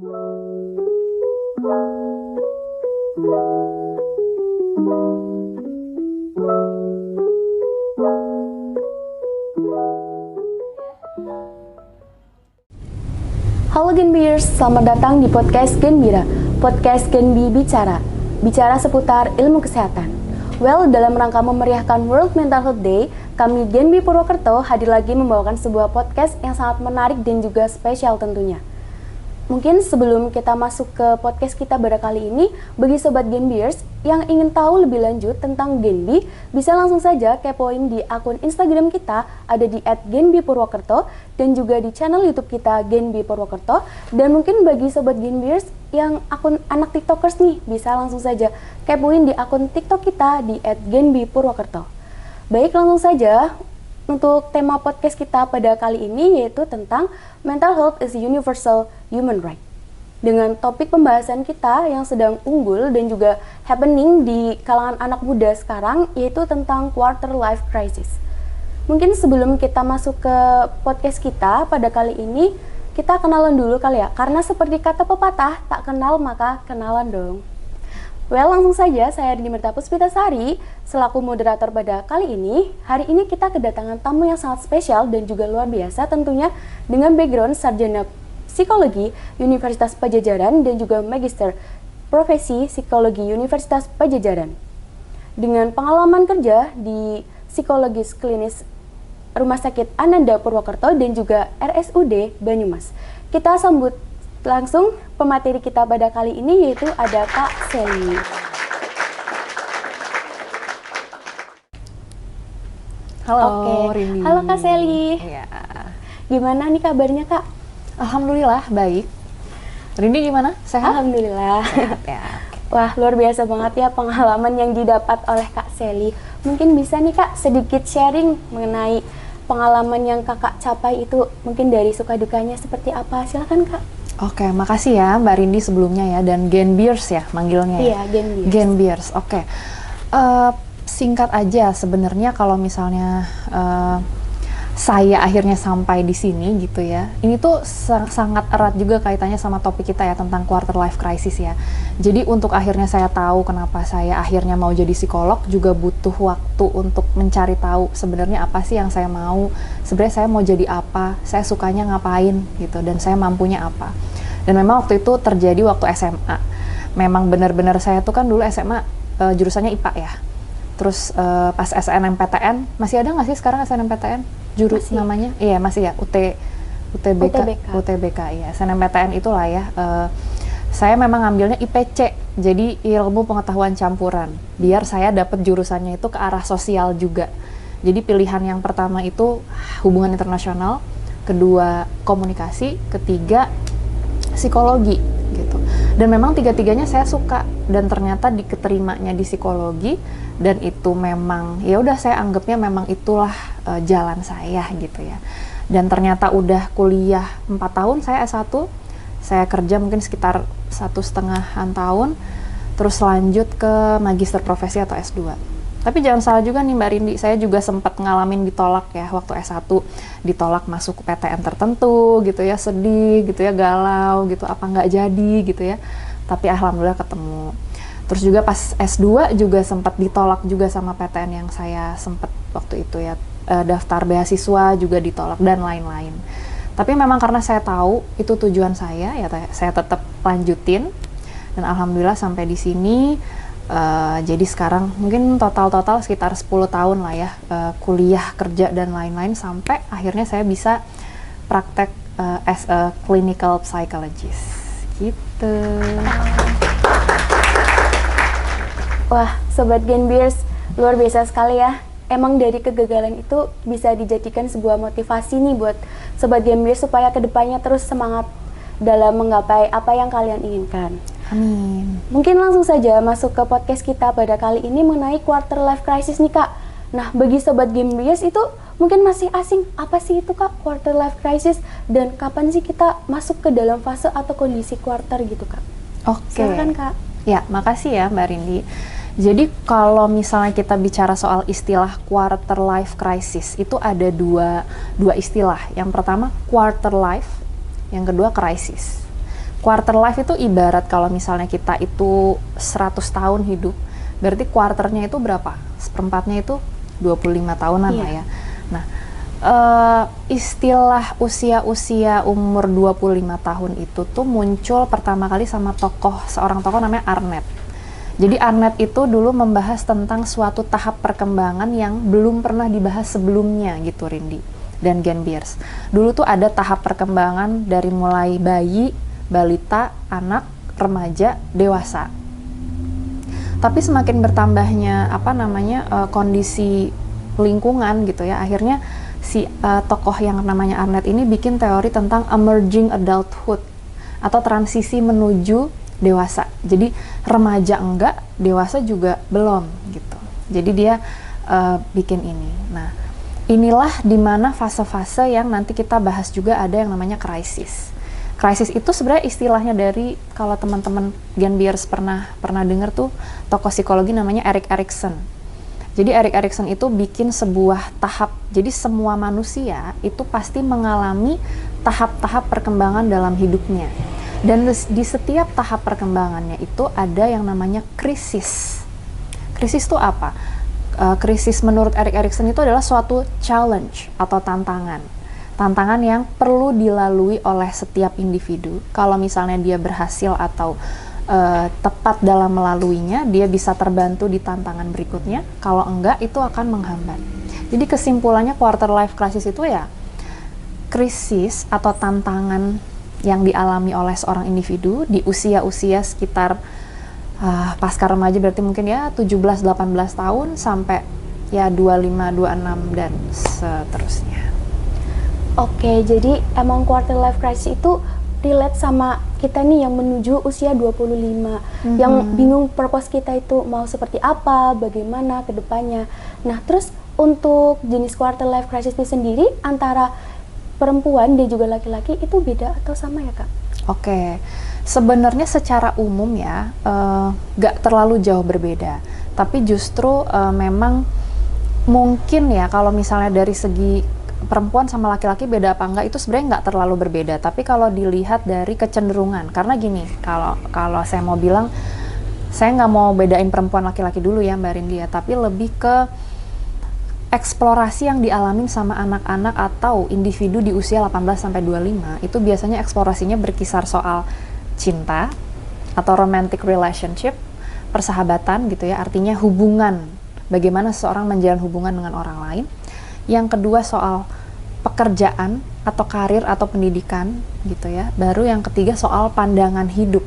Halo Genbiers, selamat datang di podcast Genbira, podcast Genbi bicara seputar ilmu kesehatan. Well, dalam rangka memeriahkan World Mental Health Day, kami Genbi Purwokerto hadir lagi membawakan sebuah podcast yang sangat menarik dan juga spesial tentunya. Mungkin sebelum kita masuk ke podcast kita pada kali ini, bagi Sobat Genbiers yang ingin tahu lebih lanjut tentang Genbi, bisa langsung saja kepoin di akun Instagram kita, ada di @genbipurwokerto, dan juga di channel YouTube kita Genbi Purwokerto. Dan mungkin bagi Sobat Genbiers yang akun anak TikTokers nih, bisa langsung saja kepoin di akun TikTok kita di @genbipurwokerto. Baik, langsung saja untuk tema podcast kita pada kali ini, yaitu tentang Mental Health is a Universal Human Right. Dengan topik pembahasan kita yang sedang unggul dan juga happening di kalangan anak muda sekarang, yaitu tentang quarter life crisis. Mungkin sebelum kita masuk ke podcast kita pada kali ini, kita kenalan dulu kali ya, karena seperti kata pepatah, tak kenal maka kenalan dong. Well, langsung saja, saya Dinimrita Puspitasari selaku moderator pada kali ini. Hari ini kita kedatangan tamu yang sangat spesial dan juga luar biasa tentunya, dengan background sarjana psikologi Universitas Padjadjaran dan juga magister profesi psikologi Universitas Padjadjaran. Dengan pengalaman kerja di psikologis klinis Rumah Sakit Ananda Purwokerto dan juga RSUD Banyumas. Kita sambut langsung pemateri kita pada kali ini, yaitu ada Kak Sally. Halo, Rini. Halo Kak Sally. Ya. Gimana nih kabarnya Kak? Alhamdulillah baik. Rini gimana? Sehat? Alhamdulillah. Sehat ya. Wah, luar biasa banget ya pengalaman yang didapat oleh Kak Sally. Mungkin bisa nih Kak sedikit sharing mengenai pengalaman yang Kakak capai itu, mungkin dari suka dukanya seperti apa? Silakan Kak. Oke, makasih ya Mbak Rindi sebelumnya ya, dan Genbiers ya manggilnya ya? Iya, Genbiers. Genbiers, oke. Singkat aja sebenarnya kalau misalnya saya akhirnya sampai di sini gitu ya, ini tuh sangat erat juga kaitannya sama topik kita ya tentang quarter life crisis ya. Jadi untuk akhirnya saya tahu kenapa saya akhirnya mau jadi psikolog, juga butuh waktu untuk mencari tahu sebenarnya apa sih yang saya mau, sebenarnya saya mau jadi apa, saya sukanya ngapain gitu, dan saya mampunya apa. Dan memang waktu itu terjadi waktu SMA. Memang benar-benar saya tuh kan dulu SMA jurusannya IPA ya. Terus pas SNMPTN, masih ada nggak sih sekarang SNMPTN? Jurus namanya? Iya masih ya, UTBK ya, SNMPTN itulah ya. Saya memang ngambilnya IPC, jadi ilmu pengetahuan campuran. Biar saya dapat jurusannya itu ke arah sosial juga. Jadi pilihan yang pertama itu hubungan internasional, kedua komunikasi, ketiga psikologi gitu. Dan memang tiga-tiganya saya suka, dan ternyata diketerimanya di psikologi, dan itu memang ya udah saya anggapnya memang itulah jalan saya gitu ya. Dan ternyata udah kuliah 4 tahun saya S1, saya kerja mungkin sekitar 1,5 tahun, terus lanjut ke magister profesi atau S2. Tapi jangan salah juga nih Mbak Rindi, saya juga sempat ngalamin ditolak ya waktu S1, ditolak masuk ke PTN tertentu gitu ya, sedih gitu ya, galau gitu, apa nggak jadi gitu ya. Tapi alhamdulillah ketemu. Terus juga pas S2 juga sempat ditolak juga sama PTN yang saya sempat waktu itu ya, daftar beasiswa juga ditolak dan lain-lain. Tapi memang karena saya tahu itu tujuan saya ya, saya tetap lanjutin, dan alhamdulillah sampai di sini. Jadi sekarang mungkin total sekitar 10 tahun lah ya, kuliah, kerja dan lain-lain, sampai akhirnya saya bisa praktek as a clinical psychologist gitu. Wah, Sobat Genbiers, luar biasa sekali ya. Emang dari kegagalan itu bisa dijadikan sebuah motivasi nih buat Sobat Genbiers supaya kedepannya terus semangat dalam menggapai apa yang kalian inginkan. Amin. Mungkin langsung saja masuk ke podcast kita pada kali ini mengenai quarter life crisis nih Kak. Nah, bagi Sobat Genbiers itu mungkin masih asing, apa sih itu Kak quarter life crisis, dan kapan sih kita masuk ke dalam fase atau kondisi quarter gitu Kak? Oke. Silakan Kak. Ya, makasih ya Mbak Rindi. Jadi kalau misalnya kita bicara soal istilah quarter life crisis, itu ada dua istilah. Yang pertama quarter life, yang kedua crisis. Quarter life itu ibarat kalau misalnya kita itu 100 tahun hidup, berarti quarternya itu berapa? Seperempatnya itu 25 tahunan lah ya. Nah, istilah usia-usia umur 25 tahun itu tuh muncul pertama kali sama seorang tokoh namanya Arnett. Jadi Arnett itu dulu membahas tentang suatu tahap perkembangan yang belum pernah dibahas sebelumnya gitu, Rindy dan Gen Beers. Dulu tuh ada tahap perkembangan dari mulai bayi, balita, anak, remaja, dewasa. Tapi semakin bertambahnya kondisi lingkungan gitu ya, akhirnya si tokoh yang namanya Arnett ini bikin teori tentang emerging adulthood atau transisi menuju dewasa. Jadi remaja enggak, dewasa juga belum gitu. Jadi dia bikin ini. Nah, inilah dimana fase-fase yang nanti kita bahas juga ada yang namanya krisis. Krisis itu sebenarnya istilahnya dari, kalau teman-teman Gen Beers pernah dengar tuh, tokoh psikologi namanya Erik Erikson. Jadi Erik Erikson itu bikin sebuah tahap, jadi semua manusia itu pasti mengalami tahap-tahap perkembangan dalam hidupnya. Dan di setiap tahap perkembangannya itu ada yang namanya krisis. Krisis itu apa? Krisis menurut Erik Erikson itu adalah suatu challenge atau tantangan yang perlu dilalui oleh setiap individu. Kalau misalnya dia berhasil atau tepat dalam melaluinya, dia bisa terbantu di tantangan berikutnya. Kalau enggak, itu akan menghambat. Jadi kesimpulannya quarter life crisis itu ya krisis atau tantangan yang dialami oleh seorang individu di usia-usia sekitar pasca remaja, berarti mungkin ya 17-18 tahun sampai ya 25-26 dan seterusnya. Oke, jadi emang quarter life crisis itu relate sama kita nih yang menuju usia 25, yang bingung purpose kita itu mau seperti apa, bagaimana ke depannya. Nah, terus untuk jenis quarter life crisis itu sendiri antara perempuan dan juga laki-laki itu beda atau sama ya, Kak? Oke, sebenarnya secara umum ya gak terlalu jauh berbeda, tapi justru memang mungkin ya kalau misalnya dari segi perempuan sama laki-laki beda apa enggak itu sebenarnya nggak terlalu berbeda, tapi kalau dilihat dari kecenderungan, karena gini, kalau saya mau bilang, saya nggak mau bedain perempuan laki-laki dulu ya Mbak Rindy, tapi lebih ke eksplorasi yang dialamin sama anak-anak atau individu di usia 18-25 itu biasanya eksplorasinya berkisar soal cinta atau romantic relationship, persahabatan gitu ya, artinya hubungan, bagaimana seseorang menjalin hubungan dengan orang lain. Yang kedua soal pekerjaan atau karir atau pendidikan gitu ya. Baru yang ketiga soal pandangan hidup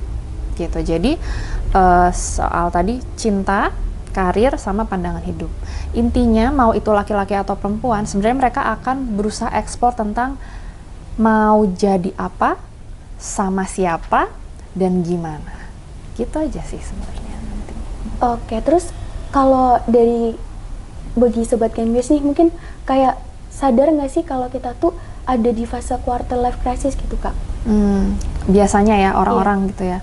gitu. Jadi soal tadi cinta, karir, sama pandangan hidup. Intinya mau itu laki-laki atau perempuan, sebenarnya mereka akan berusaha eksplor tentang mau jadi apa, sama siapa, dan gimana. Gitu aja sih sebenarnya. Oke, terus kalau bagi Sobat Gen Beers nih, mungkin kayak sadar nggak sih kalau kita tuh ada di fase quarter life crisis gitu, Kak? Biasanya ya orang-orang gitu ya.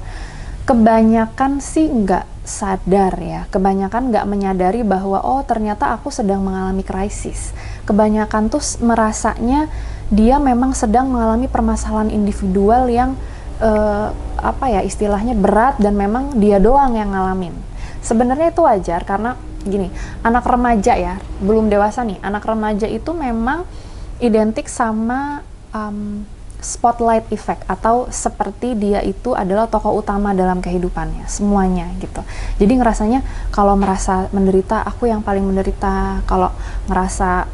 Kebanyakan sih nggak sadar ya, kebanyakan nggak menyadari bahwa oh ternyata aku sedang mengalami krisis. Kebanyakan tuh merasanya dia memang sedang mengalami permasalahan individual yang istilahnya berat dan memang dia doang yang ngalamin. Sebenarnya itu wajar karena gini, anak remaja ya, belum dewasa nih, anak remaja itu memang identik sama spotlight effect atau seperti dia itu adalah tokoh utama dalam kehidupannya, semuanya gitu. Jadi ngerasanya kalau merasa menderita, aku yang paling menderita, kalau ngerasa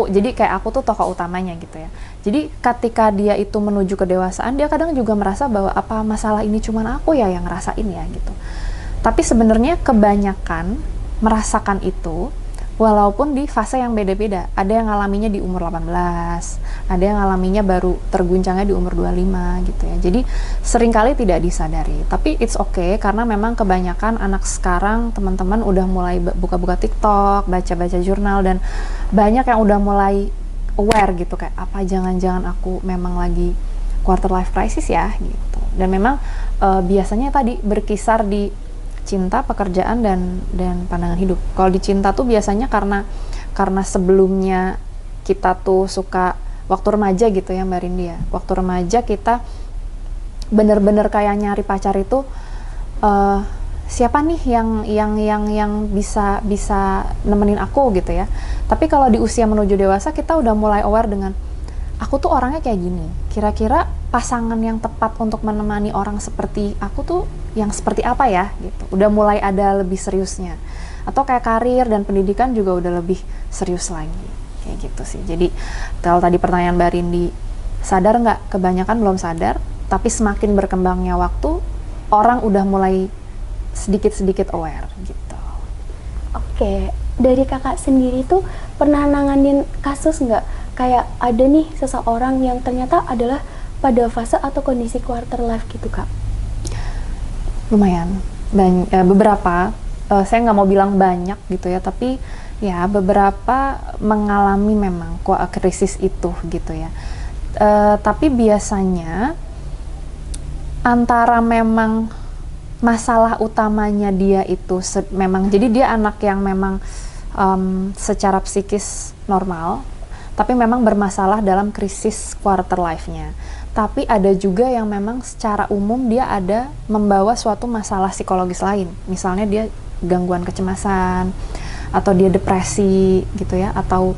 jadi kayak aku tuh tokoh utamanya gitu ya. Jadi ketika dia itu menuju kedewasaan, dia kadang juga merasa bahwa apa masalah ini cuman aku ya yang ngerasain ya gitu. Tapi sebenarnya kebanyakan merasakan itu walaupun di fase yang beda-beda. Ada yang ngalaminya di umur 18, ada yang ngalaminya baru terguncangnya di umur 25 gitu ya. Jadi seringkali tidak disadari. Tapi it's okay karena memang kebanyakan anak sekarang, teman-teman udah mulai buka-buka TikTok, baca-baca jurnal, dan banyak yang udah mulai aware gitu kayak apa jangan-jangan aku memang lagi quarter life crisis ya gitu. Dan memang biasanya tadi berkisar di cinta, pekerjaan, dan pandangan hidup. Kalau di cinta tuh biasanya karena sebelumnya kita tuh suka waktu remaja gitu ya Mbak Rindy ya. Waktu remaja kita bener-bener kayak nyari pacar itu siapa nih yang bisa nemenin aku gitu ya. Tapi kalau di usia menuju dewasa kita udah mulai aware dengan aku tuh orangnya kayak gini. Kira-kira pasangan yang tepat untuk menemani orang seperti aku tuh yang seperti apa ya gitu. Udah mulai ada lebih seriusnya. Atau kayak karir dan pendidikan juga udah lebih serius lagi. Kayak gitu sih. Jadi kalau tadi pertanyaan Mbak Rindi, sadar nggak? Kebanyakan belum sadar. Tapi semakin berkembangnya waktu, orang udah mulai sedikit-sedikit aware gitu. Oke, dari kakak sendiri tuh pernah nanganin kasus nggak? Kayak ada nih seseorang yang ternyata adalah pada fase atau kondisi quarter life gitu kak? Lumayan, beberapa, saya nggak mau bilang banyak gitu ya, tapi ya beberapa mengalami memang krisis itu gitu ya. Tapi biasanya antara memang masalah utamanya dia itu memang, jadi dia anak yang memang secara psikis normal, tapi memang bermasalah dalam krisis quarter life-nya. Tapi ada juga yang memang secara umum dia ada membawa suatu masalah psikologis lain. Misalnya dia gangguan kecemasan, atau dia depresi gitu ya, atau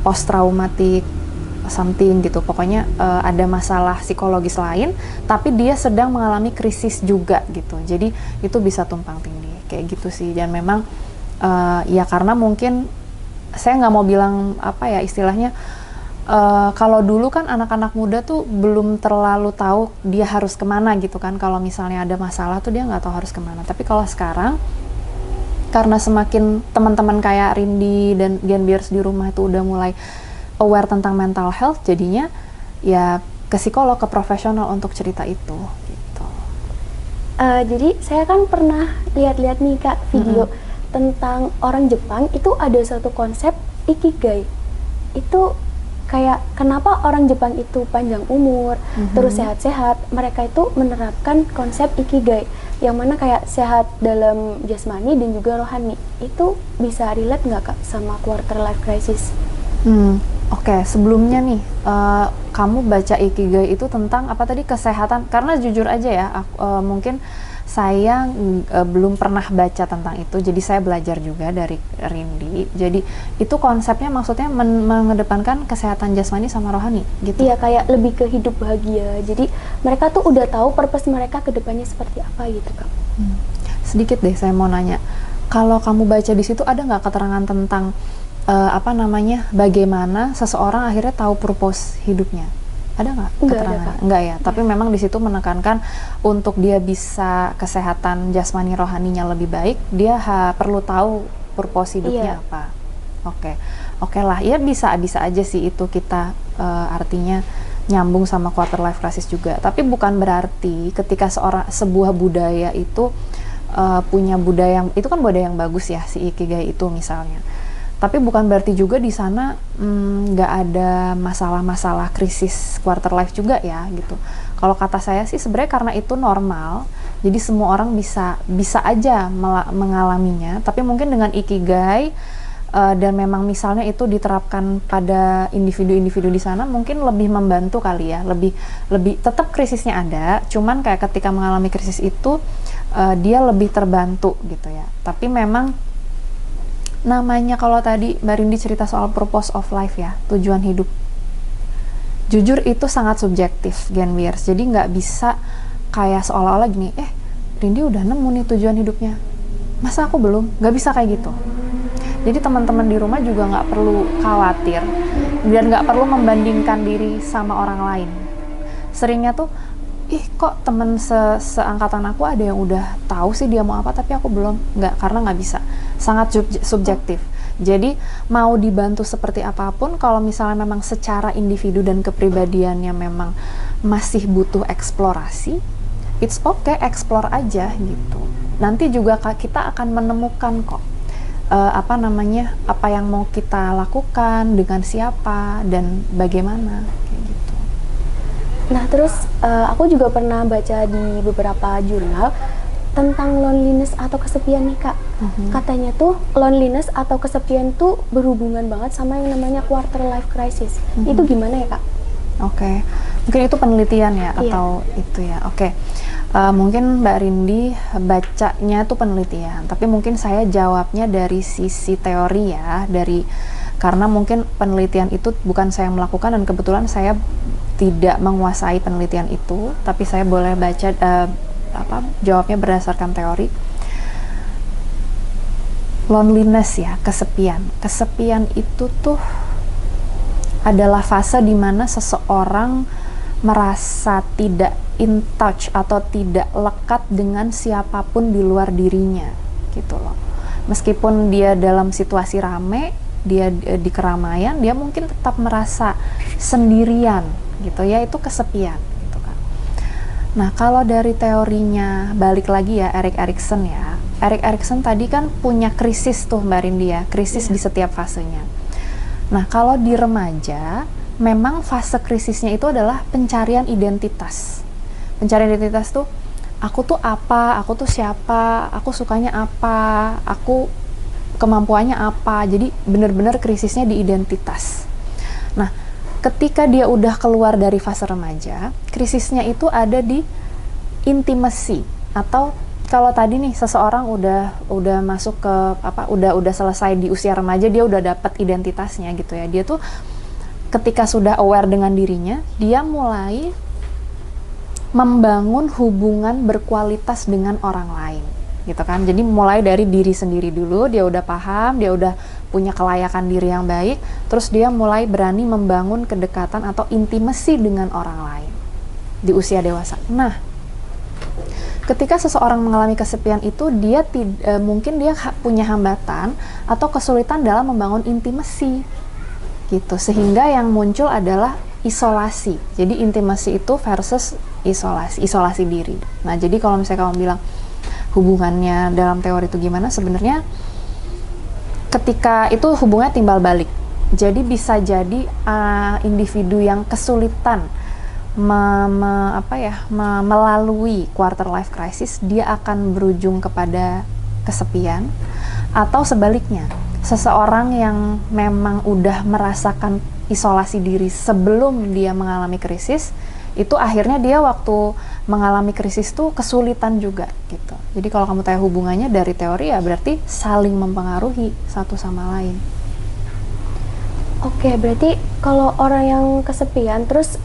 post traumatic something gitu. Pokoknya ada masalah psikologis lain, tapi dia sedang mengalami krisis juga gitu. Jadi itu bisa tumpang tindih kayak gitu sih. Dan memang ya karena mungkin saya nggak mau bilang apa ya istilahnya, kalau dulu kan anak-anak muda tuh belum terlalu tahu dia harus kemana gitu kan. Kalau misalnya ada masalah tuh dia nggak tahu harus kemana. Tapi kalau sekarang karena semakin teman-teman kayak Rindi dan Gen Beers di rumah itu udah mulai aware tentang mental health, jadinya ya ke psikolog, ke profesional untuk cerita itu gitu. Jadi saya kan pernah lihat-lihat nih kak video tentang orang Jepang itu ada satu konsep ikigai. Itu kayak kenapa orang Jepang itu panjang umur, terus sehat-sehat, mereka itu menerapkan konsep ikigai yang mana kayak sehat dalam jasmani dan juga rohani. Itu bisa relate nggak kak sama quarter life crisis? Oke, sebelumnya nih, kamu baca Ikigai itu tentang apa tadi, kesehatan? Karena jujur aja ya, mungkin saya belum pernah baca tentang itu, jadi saya belajar juga dari Rindi. Jadi itu konsepnya maksudnya mengedepankan kesehatan jasmani sama rohani gitu? Iya, kayak lebih ke hidup bahagia. Jadi mereka tuh udah tahu purpose mereka ke depannya seperti apa gitu kak. Sedikit deh saya mau nanya, kalau kamu baca di situ ada nggak keterangan tentang bagaimana seseorang akhirnya tahu purpose hidupnya? Ada nggak keterangan? Enggak ya, tapi memang di situ menekankan untuk dia bisa kesehatan jasmani rohaninya lebih baik, dia perlu tahu purpose hidupnya apa. Oke lah, ya bisa aja sih itu kita artinya nyambung sama quarter life crisis juga. Tapi bukan berarti ketika sebuah budaya itu punya budaya yang itu kan budaya yang bagus ya, si Ikigai itu misalnya. Tapi bukan berarti juga di sana nggak ada masalah-masalah krisis quarter life juga ya gitu. Kalau kata saya sih sebenarnya karena itu normal, jadi semua orang bisa aja mengalaminya. Tapi mungkin dengan Ikigai dan memang misalnya itu diterapkan pada individu-individu di sana, mungkin lebih membantu kali ya, lebih tetap krisisnya ada, cuman kayak ketika mengalami krisis itu dia lebih terbantu gitu ya. Tapi memang namanya, kalau tadi Mbak Rindi cerita soal purpose of life ya, tujuan hidup, jujur itu sangat subjektif Gen Beers. Jadi nggak bisa kayak seolah-olah gini, Rindi udah nemu nih tujuan hidupnya, masa aku belum? Nggak bisa kayak gitu. Jadi teman-teman di rumah juga nggak perlu khawatir dan nggak perlu membandingkan diri sama orang lain. Seringnya tuh, kok temen seangkatan aku ada yang udah tahu sih dia mau apa tapi aku belum. Nggak, karena nggak bisa, sangat subjektif. Jadi mau dibantu seperti apapun, kalau misalnya memang secara individu dan kepribadiannya memang masih butuh eksplorasi, it's okay, explore aja gitu. Nanti juga kita akan menemukan kok apa yang mau kita lakukan, dengan siapa dan bagaimana kayak gitu. Nah terus aku juga pernah baca di beberapa jurnal tentang loneliness atau kesepian nih kak. Katanya tuh loneliness atau kesepian tuh berhubungan banget sama yang namanya quarter life crisis. Itu gimana ya kak? Oke. Mungkin itu penelitian ya, Iya. atau itu ya. Oke. Mungkin Mbak Rindi bacanya itu penelitian, tapi mungkin saya jawabnya dari sisi teori ya, karena mungkin penelitian itu bukan saya yang melakukan dan kebetulan saya tidak menguasai penelitian itu, tapi saya boleh baca jawabnya berdasarkan teori. Loneliness ya, kesepian. Kesepian itu tuh adalah fase di mana seseorang merasa tidak in touch atau tidak lekat dengan siapapun di luar dirinya gitu loh. Meskipun dia dalam situasi rame, dia di keramaian, dia mungkin tetap merasa sendirian gitu ya, itu kesepian gitu kan. Nah, kalau dari teorinya balik lagi ya Erik Erikson ya. Erik Erikson tadi kan punya krisis tuh Mbak Rindi ya, krisis di setiap fasenya. Nah, kalau di remaja memang fase krisisnya itu adalah pencarian identitas. Pencarian identitas tuh, aku tuh apa, aku tuh siapa, aku sukanya apa, aku kemampuannya apa. Jadi benar-benar krisisnya di identitas. Nah, ketika dia udah keluar dari fase remaja, krisisnya itu ada di intimacy, atau kalau tadi nih seseorang udah masuk ke udah selesai di usia remaja, dia udah dapat identitasnya gitu ya. Dia tuh ketika sudah aware dengan dirinya, dia mulai membangun hubungan berkualitas dengan orang lain gitu kan. Jadi mulai dari diri sendiri dulu, dia udah paham, dia udah punya kelayakan diri yang baik, terus dia mulai berani membangun kedekatan atau intimasi dengan orang lain di usia dewasa. Nah, ketika seseorang mengalami kesepian itu, dia mungkin dia punya hambatan atau kesulitan dalam membangun intimasi gitu, sehingga yang muncul adalah isolasi. Jadi intimasi itu versus isolasi diri. Nah, jadi kalau misalnya kamu bilang hubungannya dalam teori itu gimana, sebenarnya ketika itu hubungannya timbal balik. Jadi bisa jadi individu yang kesulitan melalui quarter life crisis, dia akan berujung kepada kesepian, atau sebaliknya, seseorang yang memang udah merasakan isolasi diri sebelum dia mengalami krisis, itu akhirnya dia waktu mengalami krisis tuh kesulitan juga gitu. Jadi kalau kamu tanya hubungannya dari teori ya berarti saling mempengaruhi satu sama lain. Oke, berarti kalau orang yang kesepian terus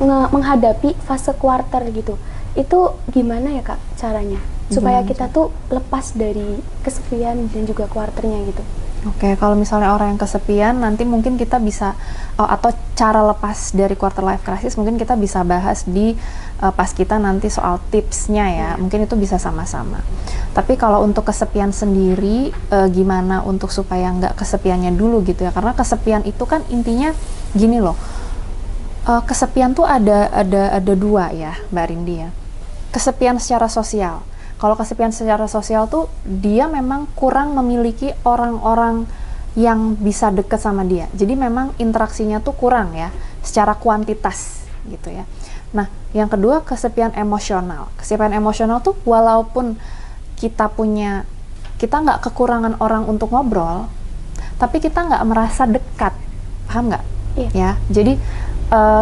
menghadapi fase quarter gitu, itu gimana ya Kak caranya supaya kita tuh lepas dari kesepian dan juga quarternya gitu? Oke, kalau misalnya orang yang kesepian, nanti mungkin kita bisa, atau cara lepas dari quarter life crisis mungkin kita bisa bahas di pas kita nanti soal tipsnya ya, mungkin itu bisa sama-sama. Tapi kalau untuk kesepian sendiri, gimana untuk supaya nggak kesepiannya dulu gitu ya, karena kesepian itu kan intinya gini loh, kesepian tuh ada dua ya Mbak Rindi ya, kesepian secara sosial. Kalau kesepian secara sosial tuh dia memang kurang memiliki orang-orang yang bisa deket sama dia. Jadi memang interaksinya tuh kurang ya, secara kuantitas gitu ya. Nah, yang kedua kesepian emosional. Kesepian emosional tuh walaupun kita nggak kekurangan orang untuk ngobrol, tapi kita nggak merasa dekat, paham nggak? Iya. Ya, jadi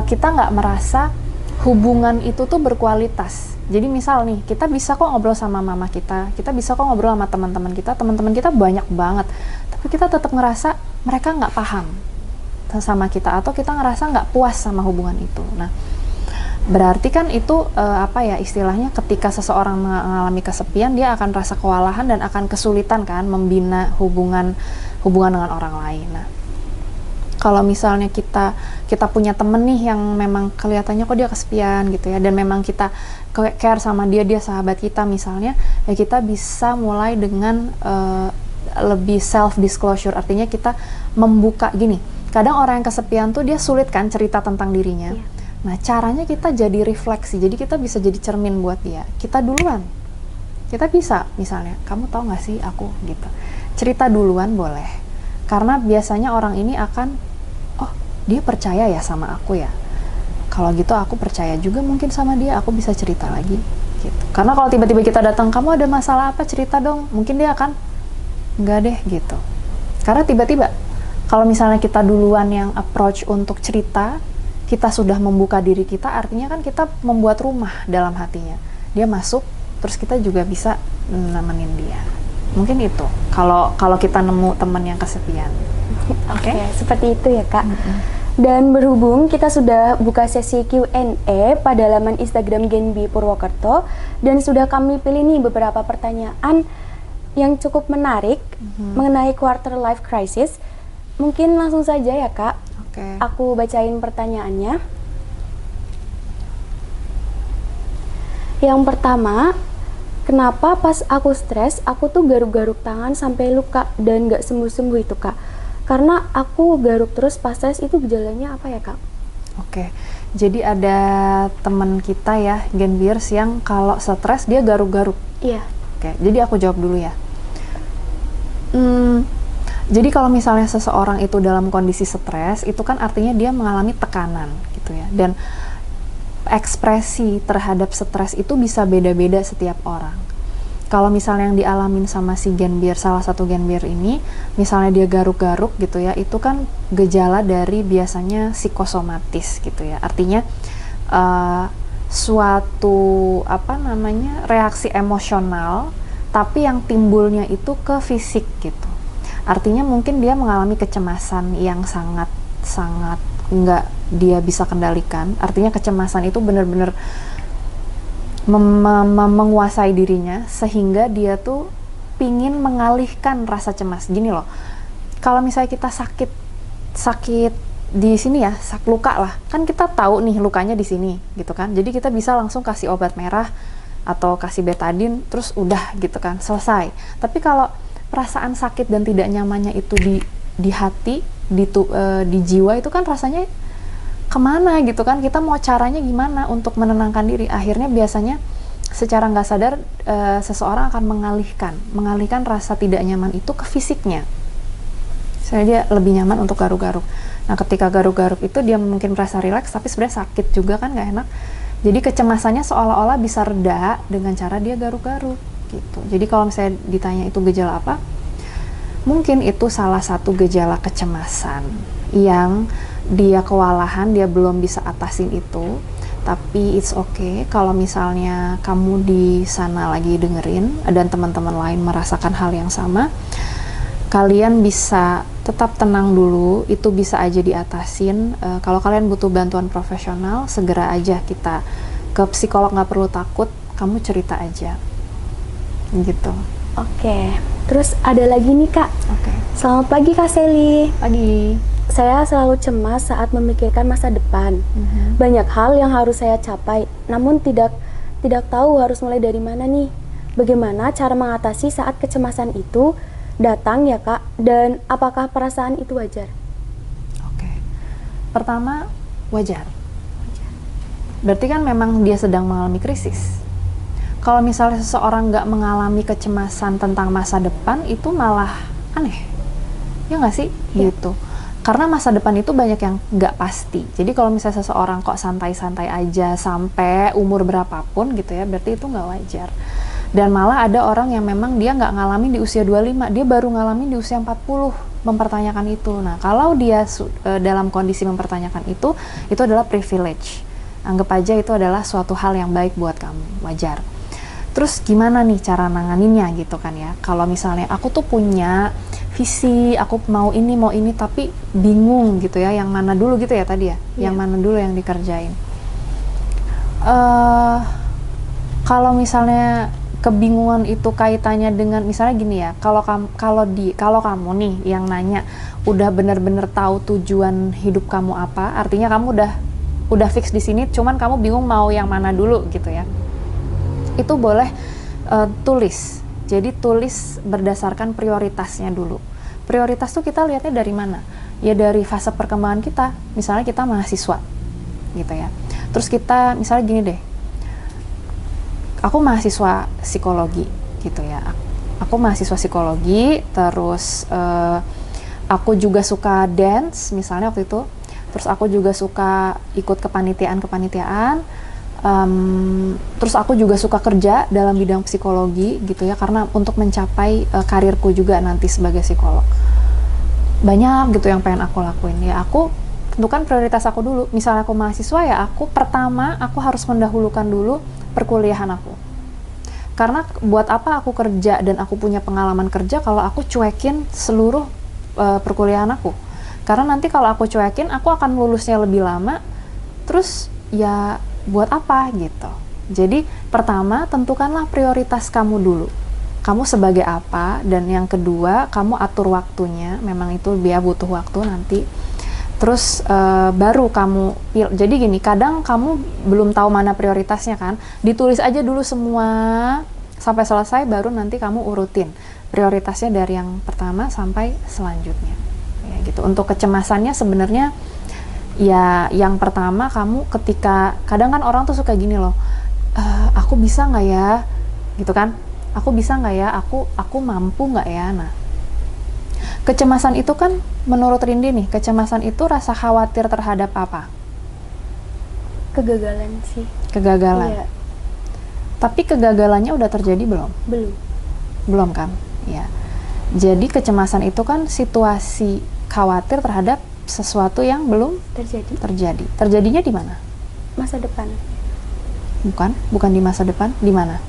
kita nggak merasa hubungan itu tuh berkualitas. Jadi misal nih, kita bisa kok ngobrol sama mama kita bisa kok ngobrol sama teman-teman kita banyak banget, tapi kita tetap ngerasa mereka nggak paham sama kita, atau kita ngerasa nggak puas sama hubungan itu. Nah, berarti kan itu istilahnya ketika seseorang mengalami kesepian, dia akan rasa kewalahan dan akan kesulitan kan membina hubungan dengan orang lain. Nah, kalau misalnya kita punya temen nih yang memang kelihatannya kok dia kesepian gitu ya, dan memang kita care sama dia sahabat kita misalnya, ya kita bisa mulai dengan lebih self disclosure, artinya kita membuka gini. Kadang orang yang kesepian tuh dia sulit kan cerita tentang dirinya. Nah, caranya kita jadi refleksi, jadi kita bisa jadi cermin buat dia. Kita duluan, kita bisa misalnya, kamu tahu nggak sih aku gitu, cerita duluan boleh, karena biasanya orang ini akan, dia percaya ya sama aku ya, kalau gitu aku percaya juga mungkin sama dia, aku bisa cerita lagi gitu. Karena kalau tiba-tiba kita datang, kamu ada masalah apa, cerita dong, mungkin dia akan enggak deh gitu. Karena tiba-tiba kalau misalnya kita duluan yang approach untuk cerita, kita sudah membuka diri kita, artinya kan kita membuat rumah dalam hatinya. Dia masuk, terus kita juga bisa nemenin dia. Mungkin itu kalau kita nemu teman yang kesepian. Oke, seperti itu ya Kak. Dan berhubung kita sudah buka sesi Q&A pada laman Instagram Genbi Purwokerto, dan sudah kami pilih nih beberapa pertanyaan yang cukup menarik mengenai quarter life crisis. Mungkin langsung saja ya Kak. Oke. Aku bacain pertanyaannya. Yang pertama, kenapa pas aku stres, aku tuh garuk-garuk tangan sampai luka dan gak sembuh-sembuh itu Kak? Karena aku garuk terus pas stres, itu gejalanya apa ya Kak? Oke, jadi ada teman kita ya, Genbiers, yang kalau stres dia garuk-garuk. Iya. Oke, jadi aku jawab dulu ya. Jadi kalau misalnya seseorang itu dalam kondisi stres, itu kan artinya dia mengalami tekanan gitu ya. Dan ekspresi terhadap stres itu bisa beda-beda setiap orang. Kalau misalnya yang dialamin sama si Genbier, salah satu Genbier ini, misalnya dia garuk-garuk gitu ya, itu kan gejala dari biasanya psikosomatis gitu ya. Artinya suatu reaksi emosional, tapi yang timbulnya itu ke fisik gitu. Artinya mungkin dia mengalami kecemasan yang sangat nggak dia bisa kendalikan. Artinya kecemasan itu benar-benar menguasai dirinya, sehingga dia tuh pingin mengalihkan rasa cemas. Gini loh, kalau misalnya kita sakit di sini ya, luka lah, kan kita tahu nih lukanya di sini gitu kan, jadi kita bisa langsung kasih obat merah atau kasih betadine, terus udah gitu kan, selesai. Tapi kalau perasaan sakit dan tidak nyamannya itu di hati, di jiwa, itu kan rasanya kemana gitu kan, kita mau caranya gimana untuk menenangkan diri. Akhirnya biasanya secara nggak sadar seseorang akan mengalihkan rasa tidak nyaman itu ke fisiknya. Misalnya dia lebih nyaman untuk garuk-garuk. Nah ketika garuk-garuk itu dia mungkin merasa rileks, tapi sebenarnya sakit juga kan, nggak enak. Jadi kecemasannya seolah-olah bisa reda dengan cara dia garuk-garuk gitu. Jadi kalau misalnya ditanya itu gejala apa, mungkin itu salah satu gejala kecemasan yang dia kewalahan, dia belum bisa atasin itu. Tapi it's okay kalau misalnya kamu di sana lagi dengerin dan teman-teman lain merasakan hal yang sama, kalian bisa tetap tenang dulu, itu bisa aja diatasin. Kalau kalian butuh bantuan profesional, segera aja kita ke psikolog, nggak perlu takut, kamu cerita aja gitu. Oke, terus ada lagi nih Kak. Oke. Selamat pagi Kak Sally. Pagi. Saya selalu cemas saat memikirkan masa depan. Banyak hal yang harus saya capai, namun tidak tahu harus mulai dari mana nih. Bagaimana cara mengatasi saat kecemasan itu datang ya Kak? Dan apakah perasaan itu wajar? Oke. Pertama, wajar. Berarti kan memang dia sedang mengalami krisis. Kalau misalnya seseorang nggak mengalami kecemasan tentang masa depan, itu malah aneh. Ya nggak sih? Ya. Gitu. Karena masa depan itu banyak yang nggak pasti. Jadi kalau misalnya seseorang kok santai-santai aja sampai umur berapapun gitu ya, berarti itu nggak wajar. Dan malah ada orang yang memang dia nggak ngalamin di usia 25, dia baru ngalamin di usia 40, mempertanyakan itu. Nah, kalau dia dalam kondisi mempertanyakan itu adalah privilege. Anggap aja itu adalah suatu hal yang baik buat kamu, wajar. Terus gimana nih cara nanganinnya gitu kan ya? Kalau misalnya aku tuh punya visi, aku mau ini, tapi bingung gitu ya, yang mana dulu gitu ya tadi ya? Yang mana dulu yang dikerjain? Kalau misalnya kebingungan itu kaitannya dengan misalnya gini ya, kalau kamu nih yang nanya udah bener-bener tahu tujuan hidup kamu apa, artinya kamu udah fix di sini, cuman kamu bingung mau yang mana dulu gitu ya. Itu boleh tulis. Jadi tulis berdasarkan prioritasnya dulu. Prioritas tuh kita lihatnya dari mana? Ya dari fase perkembangan kita. Misalnya kita mahasiswa gitu ya. Terus kita misalnya gini deh. Aku mahasiswa psikologi gitu ya. Aku mahasiswa psikologi, terus aku juga suka dance misalnya waktu itu. Terus aku juga suka ikut kepanitiaan. Terus aku juga suka kerja dalam bidang psikologi gitu ya, karena untuk mencapai karirku juga nanti sebagai psikolog. Banyak gitu yang pengen aku lakuin ya. Aku tentukan prioritas aku dulu. Misalnya aku mahasiswa ya, aku harus mendahulukan dulu perkuliahan aku. Karena buat apa aku kerja dan aku punya pengalaman kerja kalau aku cuekin seluruh perkuliahan aku. Karena nanti kalau aku cuekin, aku akan lulusnya lebih lama, terus ya buat apa gitu. Jadi pertama, tentukanlah prioritas kamu dulu. Kamu sebagai apa, dan yang kedua, kamu atur waktunya. Memang itu dia butuh waktu nanti. Terus baru kamu jadi gini, kadang kamu belum tahu mana prioritasnya kan, ditulis aja dulu semua sampai selesai, baru nanti kamu urutin prioritasnya dari yang pertama sampai selanjutnya ya gitu. Untuk kecemasannya sebenarnya ya yang pertama, kamu ketika kadang kan orang tuh suka gini loh, aku bisa nggak ya gitu kan, aku bisa nggak ya, aku mampu nggak ya. Nah, kecemasan itu kan menurut Rindi nih, kecemasan itu rasa khawatir terhadap apa? Kegagalan sih. Kegagalan. Iya. Tapi kegagalannya udah terjadi belum? Belum. Belum kan? Ya. Jadi kecemasan itu kan situasi khawatir terhadap sesuatu yang belum terjadi. Terjadinya di mana? Masa depan. Bukan di masa depan, di mana?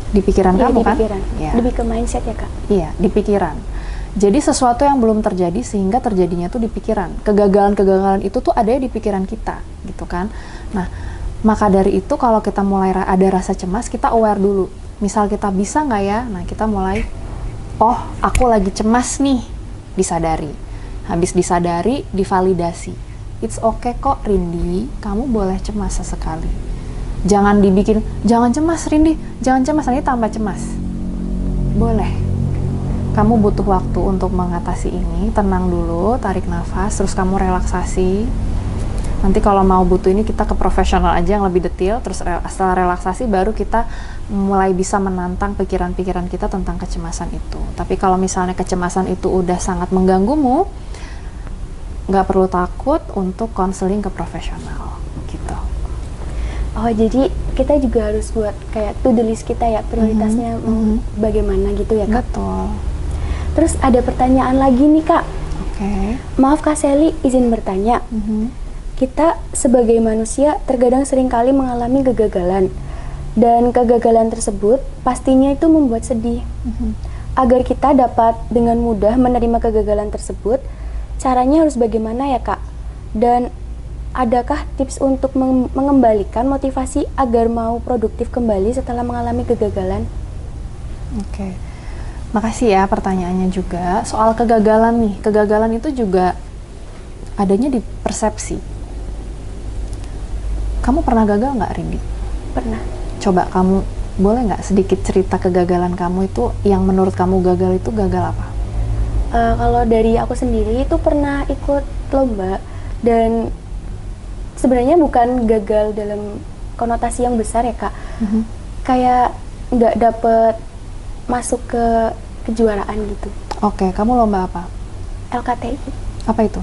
Di pikiran kamu kan? Di pikiran. Ya. Lebih ke mindset ya Kak? Iya, di pikiran. Jadi sesuatu yang belum terjadi sehingga terjadinya tuh di pikiran. Kegagalan-kegagalan itu tuh ada di pikiran kita, gitu kan. Nah, maka dari itu kalau kita mulai ada rasa cemas, kita aware dulu. Misal kita bisa nggak ya? Nah, kita mulai, oh aku lagi cemas nih, disadari. Habis disadari, divalidasi. It's okay kok Rindi, kamu boleh cemas sesekali. Jangan dibikin, jangan cemas Rindi, jangan cemas, nanti tambah cemas. Boleh. Kamu butuh waktu untuk mengatasi ini, tenang dulu, tarik nafas, terus kamu relaksasi. Nanti kalau mau butuh ini kita ke profesional aja yang lebih detail, terus setelah relaksasi baru kita mulai bisa menantang pikiran-pikiran kita tentang kecemasan itu. Tapi kalau misalnya kecemasan itu udah sangat mengganggumu, nggak perlu takut untuk konseling ke profesional, gitu. Oh, jadi kita juga harus buat kayak to-do list kita ya, prioritasnya bagaimana gitu ya Kak? Betul. Terus ada pertanyaan lagi nih Kak. Oke. Maaf Kak Sally, izin bertanya. Kita sebagai manusia terkadang seringkali mengalami kegagalan. Dan kegagalan tersebut pastinya itu membuat sedih. Agar kita dapat dengan mudah menerima kegagalan tersebut, caranya harus bagaimana ya Kak? Dan adakah tips untuk mengembalikan motivasi agar mau produktif kembali setelah mengalami kegagalan? Oke. Makasih ya pertanyaannya juga. Soal kegagalan nih, kegagalan itu juga adanya di persepsi. Kamu pernah gagal nggak, Rindi? Pernah. Coba kamu, boleh nggak sedikit cerita kegagalan kamu itu, yang menurut kamu gagal itu gagal apa? Kalau dari aku sendiri itu pernah ikut lomba, dan sebenarnya bukan gagal dalam konotasi yang besar ya Kak. Kayak nggak dapet masuk ke kejuaraan gitu. Oke, kamu lomba apa? LKTI. Apa itu?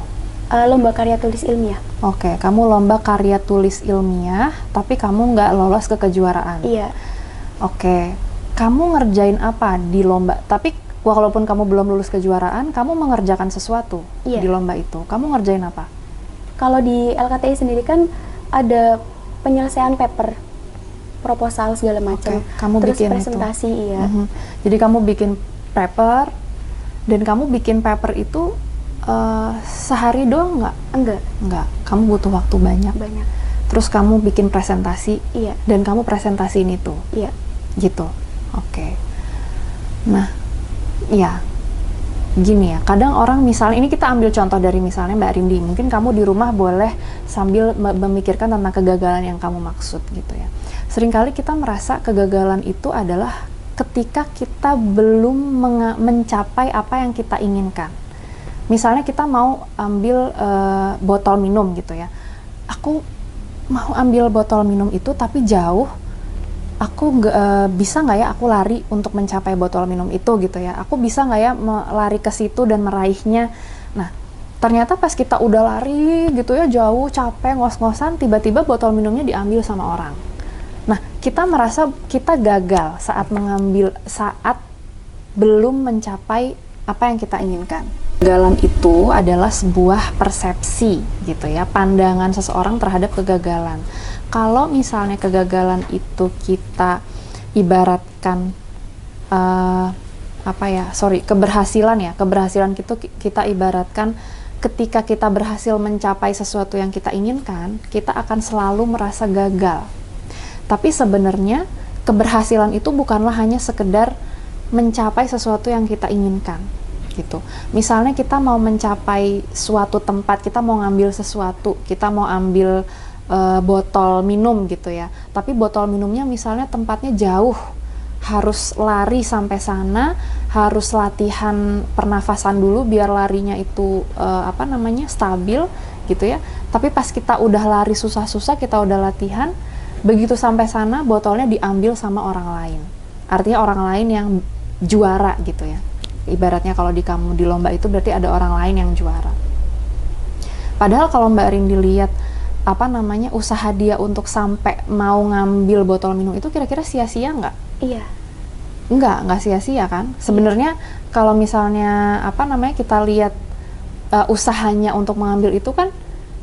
Lomba karya tulis ilmiah. Oke, kamu lomba karya tulis ilmiah, tapi kamu nggak lolos ke kejuaraan. Iya. Oke, kamu ngerjain apa di lomba? Tapi walaupun kamu belum lulus kejuaraan, kamu mengerjakan sesuatu di lomba itu. Kamu ngerjain apa? Kalau di LKTI sendiri kan ada penyelesaian paper, proposal segala macam. Kamu terus bikin presentasi itu. iya. Jadi kamu bikin paper, dan kamu bikin paper itu sehari doang nggak? Enggak. Kamu butuh waktu banyak. Terus kamu bikin presentasi. Iya. Dan kamu presentasiin itu. Iya. Gitu. Oke. Nah, ya. Gini ya, kadang orang misalnya, ini kita ambil contoh dari misalnya Mbak Rindi, mungkin kamu di rumah boleh sambil memikirkan tentang kegagalan yang kamu maksud gitu ya. Seringkali kita merasa kegagalan itu adalah ketika kita belum mencapai apa yang kita inginkan. Misalnya kita mau ambil botol minum gitu ya, aku mau ambil botol minum itu tapi jauh, aku bisa nggak ya aku lari untuk mencapai botol minum itu gitu ya, aku bisa nggak ya lari ke situ dan meraihnya. Nah, ternyata pas kita udah lari gitu ya jauh, capek, ngos-ngosan, tiba-tiba botol minumnya diambil sama orang. Nah, kita merasa kita gagal saat belum mencapai apa yang kita inginkan. Kegagalan itu adalah sebuah persepsi gitu ya, pandangan seseorang terhadap kegagalan. Kalau misalnya kegagalan itu kita ibaratkan keberhasilan itu kita ibaratkan ketika kita berhasil mencapai sesuatu yang kita inginkan, kita akan selalu merasa gagal. Tapi sebenarnya keberhasilan itu bukanlah hanya sekedar mencapai sesuatu yang kita inginkan gitu. Misalnya kita mau mencapai suatu tempat, kita mau ngambil sesuatu, kita mau ambil botol minum gitu ya. Tapi botol minumnya misalnya tempatnya jauh, harus lari sampai sana, harus latihan pernafasan dulu biar larinya itu stabil gitu ya. Tapi pas kita udah lari susah-susah, kita udah latihan, begitu sampai sana botolnya diambil sama orang lain. Artinya orang lain yang juara gitu ya. Ibaratnya kalau kamu di lomba itu berarti ada orang lain yang juara. Padahal kalau Mbak Rindi lihat usaha dia untuk sampai mau ngambil botol minum itu kira-kira sia-sia nggak? Iya. Nggak sia-sia kan? Sebenarnya kalau misalnya kita lihat usahanya untuk mengambil itu kan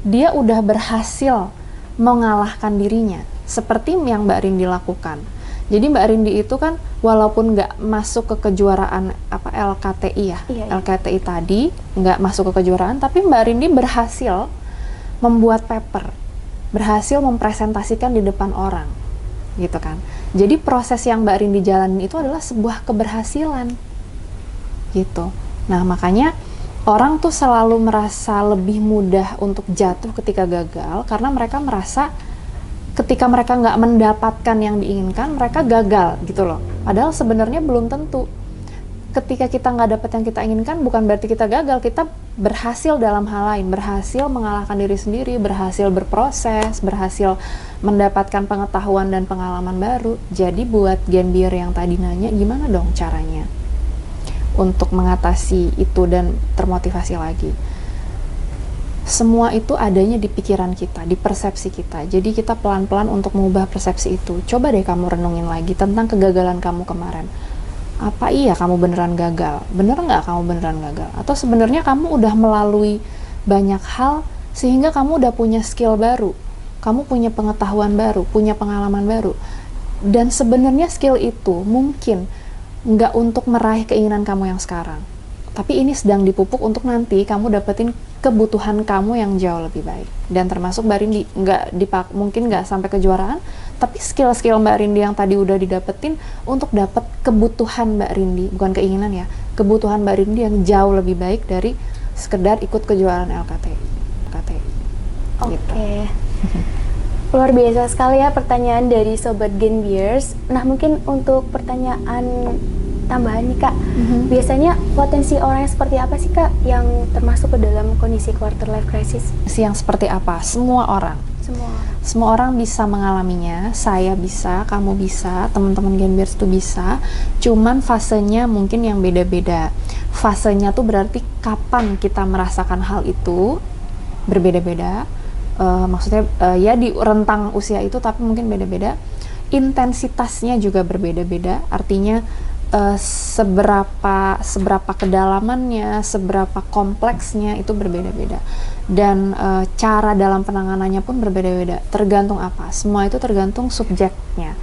dia udah berhasil mengalahkan dirinya seperti yang Mbak Rindi lakukan. Jadi Mbak Rindi itu kan walaupun nggak masuk ke kejuaraan LKTI ya, LKTI tadi nggak masuk ke kejuaraan, tapi Mbak Rindi berhasil membuat paper, berhasil mempresentasikan di depan orang, gitu kan. Jadi proses yang Mbak Rindi jalanin itu adalah sebuah keberhasilan, gitu. Nah makanya orang tuh selalu merasa lebih mudah untuk jatuh ketika gagal karena mereka merasa ketika mereka nggak mendapatkan yang diinginkan, mereka gagal gitu loh. Padahal sebenarnya belum tentu. Ketika kita nggak dapat yang kita inginkan, bukan berarti kita gagal, kita berhasil dalam hal lain, berhasil mengalahkan diri sendiri, berhasil berproses, berhasil mendapatkan pengetahuan dan pengalaman baru. Jadi buat Gen Bier yang tadi nanya, gimana dong caranya untuk mengatasi itu dan termotivasi lagi? Semua itu adanya di pikiran kita, di persepsi kita. Jadi kita pelan-pelan untuk mengubah persepsi itu. Coba deh kamu renungin lagi tentang kegagalan kamu kemarin. Apa iya kamu beneran gagal? Bener nggak kamu beneran gagal? Atau sebenarnya kamu udah melalui banyak hal sehingga kamu udah punya skill baru, kamu punya pengetahuan baru, punya pengalaman baru. Dan sebenarnya skill itu mungkin nggak untuk meraih keinginan kamu yang sekarang. Tapi ini sedang dipupuk untuk nanti kamu dapetin kebutuhan kamu yang jauh lebih baik. Dan termasuk Mbak Rindi, mungkin nggak sampai kejuaraan, tapi skill-skill Mbak Rindi yang tadi udah didapetin untuk dapet kebutuhan Mbak Rindi, bukan keinginan ya, kebutuhan Mbak Rindi yang jauh lebih baik dari sekedar ikut kejuaraan LKTI. Oke. Gitu. Luar biasa sekali ya pertanyaan dari Sobat Gen Biers. Nah mungkin untuk pertanyaan tambahan nih Kak, biasanya potensi orang yang seperti apa sih Kak yang termasuk ke dalam kondisi quarter life crisis? Yang seperti apa? Semua orang bisa mengalaminya. Saya bisa, kamu bisa, teman-teman Gen Biers itu bisa. Cuman fasenya mungkin yang beda-beda. Fasenya tuh berarti kapan kita merasakan hal itu berbeda-beda. Maksudnya ya di rentang usia itu, tapi mungkin beda-beda. Intensitasnya juga berbeda-beda. Artinya seberapa kedalamannya, seberapa kompleksnya itu berbeda-beda. Dan cara dalam penanganannya pun berbeda-beda. Tergantung apa? Semua itu tergantung subjeknya,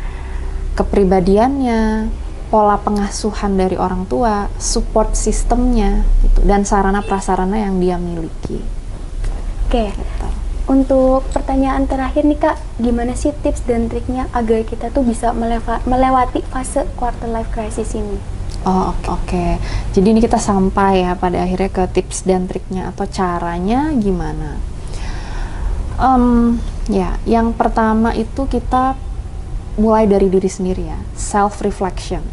kepribadiannya, pola pengasuhan dari orang tua, support sistemnya, gitu, dan sarana prasarana yang dia miliki. Oke. Gitu. Untuk pertanyaan terakhir nih Kak, gimana sih tips dan triknya agar kita tuh bisa melewati fase quarter life crisis ini? Oh oke. Jadi ini kita sampai ya pada akhirnya ke tips dan triknya atau caranya gimana. Ya, yang pertama itu kita mulai dari diri sendiri ya, self reflection.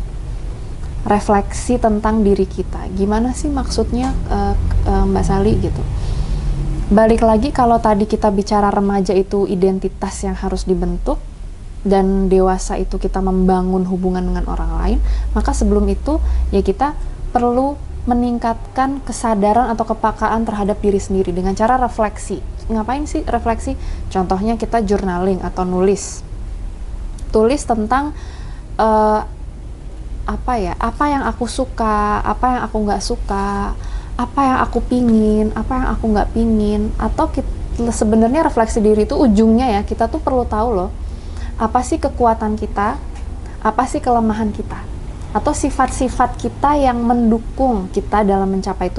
Refleksi tentang diri kita. Gimana sih maksudnya Mbak Sali gitu? Balik lagi, kalau tadi kita bicara remaja itu identitas yang harus dibentuk dan dewasa itu kita membangun hubungan dengan orang lain, maka sebelum itu ya kita perlu meningkatkan kesadaran atau kepekaan terhadap diri sendiri dengan cara refleksi. Ngapain sih refleksi? Contohnya kita journaling atau nulis tentang apa yang aku suka, apa yang aku nggak suka, apa yang aku pingin, apa yang aku nggak pingin, atau sebenarnya refleksi diri itu ujungnya ya kita tuh perlu tahu loh, apa sih kekuatan kita, apa sih kelemahan kita, atau sifat-sifat kita yang mendukung kita dalam mencapai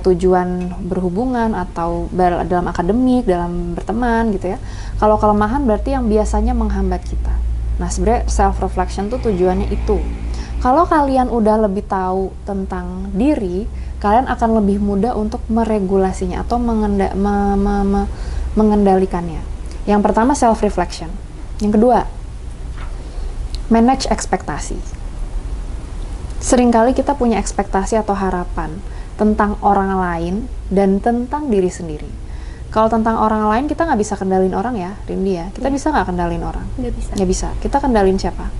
tujuan berhubungan atau dalam akademik, dalam berteman gitu ya. Kalau kelemahan berarti yang biasanya menghambat kita. Nah sebenarnya self reflection tuh tujuannya itu. Kalau kalian udah lebih tahu tentang diri, kalian akan lebih mudah untuk meregulasinya atau mengendalikannya. Yang pertama self reflection. Yang kedua, manage ekspektasi. Seringkali kita punya ekspektasi atau harapan tentang orang lain dan tentang diri sendiri. Kalau tentang orang lain kita nggak bisa kendalin orang ya, Rindy ya. Kita bisa nggak kendalin orang? Nggak bisa. Kita kendalin siapa?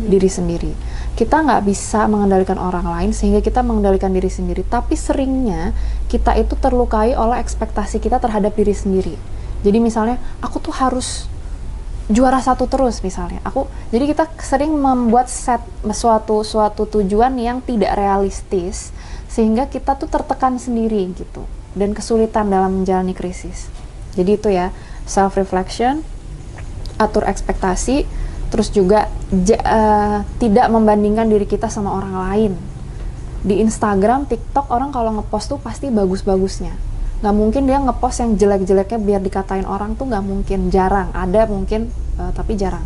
Diri sendiri. Kita nggak bisa mengendalikan orang lain sehingga kita mengendalikan diri sendiri. Tapi seringnya kita itu terlukai oleh ekspektasi kita terhadap diri sendiri. Jadi misalnya aku tuh harus juara 1 terus misalnya. Jadi kita sering membuat suatu tujuan yang tidak realistis sehingga kita tuh tertekan sendiri gitu dan kesulitan dalam menjalani krisis. Jadi itu ya, self reflection, atur ekspektasi, terus juga tidak membandingkan diri kita sama orang lain. Di Instagram, TikTok orang kalau ngepost tuh pasti bagus-bagusnya. Nggak mungkin dia ngepost yang jelek-jeleknya biar dikatain orang tuh nggak mungkin, jarang. Ada mungkin, tapi jarang.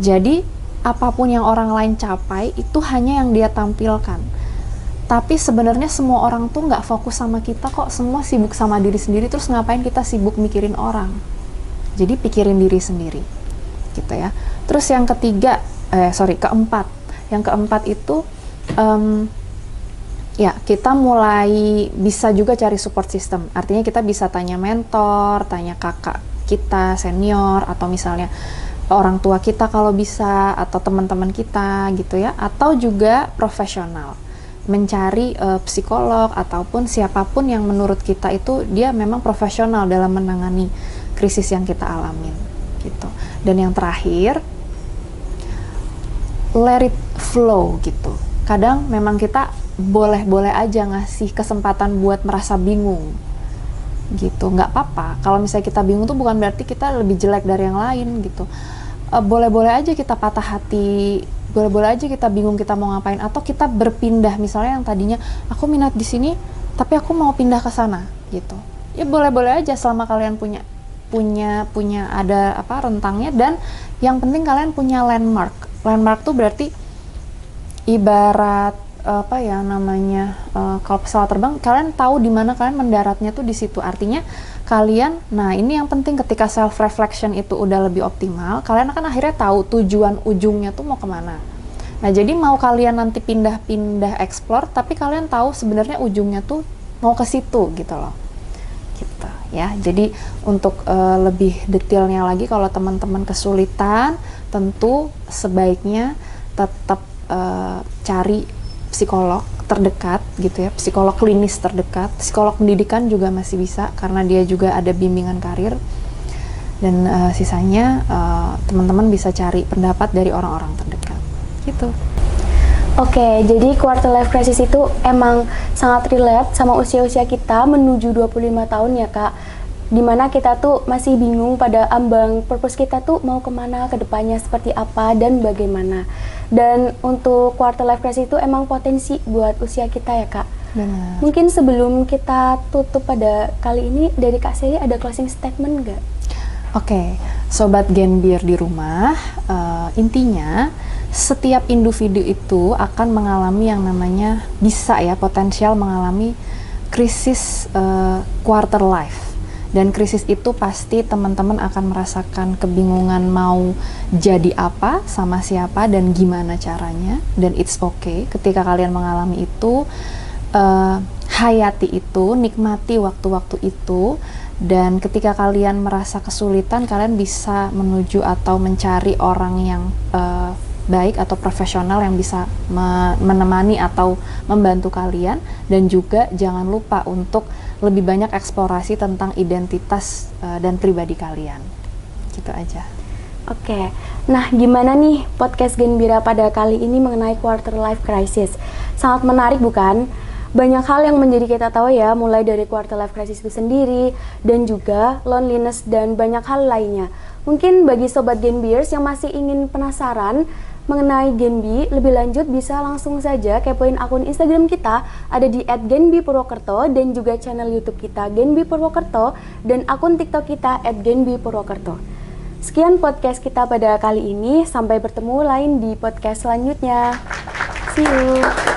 Jadi apapun yang orang lain capai itu hanya yang dia tampilkan. Tapi sebenarnya semua orang tuh nggak fokus sama kita kok, semua sibuk sama diri sendiri, terus ngapain kita sibuk mikirin orang? Jadi pikirin diri sendiri, gitu ya. Terus yang keempat. Yang keempat itu, ya kita mulai bisa juga cari support system. Artinya kita bisa tanya mentor, tanya kakak kita, senior, atau misalnya orang tua kita kalau bisa, atau teman-teman kita gitu ya. Atau juga profesional. Mencari psikolog ataupun siapapun yang menurut kita itu dia memang profesional dalam menangani krisis yang kita alamin gitu. Dan yang terakhir, let it flow gitu. Kadang memang kita boleh-boleh aja ngasih kesempatan buat merasa bingung gitu, nggak apa-apa. Kalau misalnya kita bingung tuh bukan berarti kita lebih jelek dari yang lain gitu. Boleh-boleh aja kita patah hati, boleh-boleh aja kita bingung kita mau ngapain, atau kita berpindah. Misalnya yang tadinya aku minat di sini tapi aku mau pindah ke sana gitu, ya boleh-boleh aja selama kalian punya ada rentangnya. Dan yang penting kalian punya landmark tuh berarti ibarat kalau pesawat terbang kalian tahu di mana kalian mendaratnya tuh di situ. Artinya kalian, nah ini yang penting, ketika self reflection itu udah lebih optimal, kalian akan akhirnya tahu tujuan ujungnya tuh mau kemana. Nah jadi mau kalian nanti pindah-pindah explore, tapi kalian tahu sebenarnya ujungnya tuh mau ke situ gitu loh. Gitu ya. Jadi untuk lebih detailnya lagi, kalau teman-teman kesulitan, tentu sebaiknya tetap cari psikolog terdekat gitu ya, psikolog klinis terdekat. Psikolog pendidikan juga masih bisa karena dia juga ada bimbingan karir. Dan sisanya teman-teman bisa cari pendapat dari orang-orang terdekat gitu. Oke, jadi quarter life crisis itu emang sangat relate sama usia-usia kita menuju 25 tahun ya Kak. Dimana kita tuh masih bingung pada ambang purpose kita tuh mau kemana, kedepannya seperti apa dan bagaimana. Dan untuk quarter life crisis itu emang potensi buat usia kita ya Kak. Benar. Mungkin sebelum kita tutup pada kali ini, dari Kak Sally ada closing statement nggak? Oke, Sobat Genbir di rumah, intinya setiap individu itu akan mengalami yang namanya, bisa ya, potensial mengalami krisis quarter life. Dan krisis itu pasti teman-teman akan merasakan kebingungan mau jadi apa, sama siapa, dan gimana caranya. Dan it's okay ketika kalian mengalami itu, hayati itu, nikmati waktu-waktu itu. Dan ketika kalian merasa kesulitan, kalian bisa menuju atau mencari orang yang baik atau profesional yang bisa menemani atau membantu kalian. Dan juga jangan lupa untuk lebih banyak eksplorasi tentang identitas dan pribadi kalian. Gitu aja. Oke, nah gimana nih podcast Genbira pada kali ini mengenai quarter life crisis? Sangat menarik bukan? Banyak hal yang menjadi kita tahu ya, mulai dari quarter life crisis itu sendiri, dan juga loneliness dan banyak hal lainnya. Mungkin bagi Sobat Genbiers yang masih ingin penasaran mengenai Genbi, lebih lanjut bisa langsung saja kepoin akun Instagram kita, ada di @genbipurwokerto, dan juga channel YouTube kita Genbi Purwokerto, dan akun TikTok kita @genbipurwokerto. Sekian podcast kita pada kali ini, sampai bertemu lain di podcast selanjutnya. See you!